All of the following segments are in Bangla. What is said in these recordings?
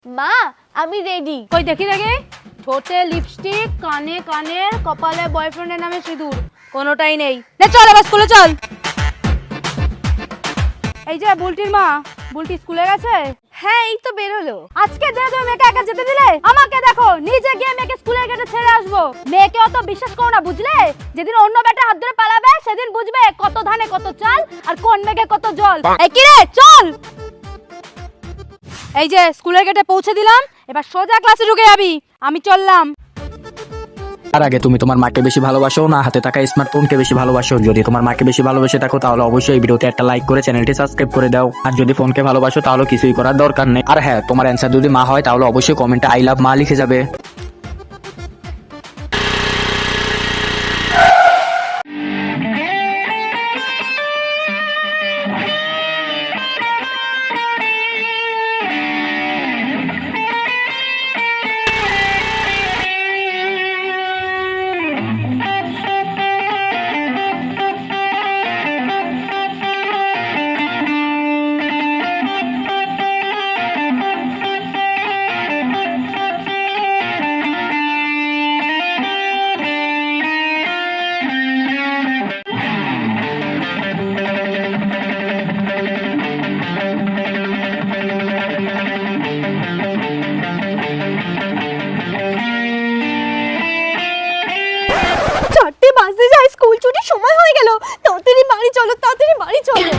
মা আমি রেডি। কই দেখি দেখি। ঠোঁটে লিপস্টিক, কানে কানের, কপালে বয়ফ্রেন্ডের নামে সিঁদুর, কোনোটাই নেই। নে চল এবার স্কুলে চল। এই যে বুলটির মা, বুলটি স্কুলে গেছে? হ্যাঁ এই তো বেরোলো। আজকে দে তুমি মেয়েকে একা যেতে দিলে? আমাকে দেখো, নিজে গিয়ে মেয়েকে স্কুলের গেটে ছেড়ে আসবো। মেয়েকে অত বিশ্বাস করো না, বুঝলে? যেদিন অন্য বেটা হাত ধরে পালাবে সেদিন বুঝবে কত ধানে কত চাল আর কোন মেঘে কত জল। এই কি রে, চল। এই যে স্কুলের গেটে পৌঁছে দিলাম, এবার সোজা ক্লাসে ঢুকে যাবি। আমি চললাম। তার আগে তুমি তোমার মাকে বেশি ভালোবাসো না হাতে থাকা স্মার্টফোনকে বেশি ভালোবাসো? যদি তোমার মাকে বেশি ভালোবেসে থাকো তাহলে অবশ্যই এই ভিডিওতে একটা লাইক করে চ্যানেলটি সাবস্ক্রাইব করে দাও। আর যদি ফোনকে ভালোবাসো তাহলে কিছুই করার দরকার নেই। আর হ্যাঁ, তোমার অ্যান্সার যদি মা হয় তাহলে অবশ্যই কমেন্টে আই লাভ মা লিখে যাবে। চারটে বাজে যায়, স্কুল ছুটির সময় হয়ে গেল। তাড়াতাড়ি বাড়ি চলো, তাড়াতাড়ি বাড়ি চলো।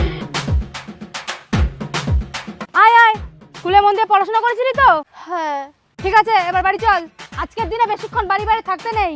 আয় আয়, স্কুলে মন দিয়ে পড়াশোনা করেছিলি তো? হ্যাঁ। ঠিক আছে, এবার বাড়ি চল। আজকের দিনে বেশিক্ষণ বাড়ি বাইরে থাকতে নেই।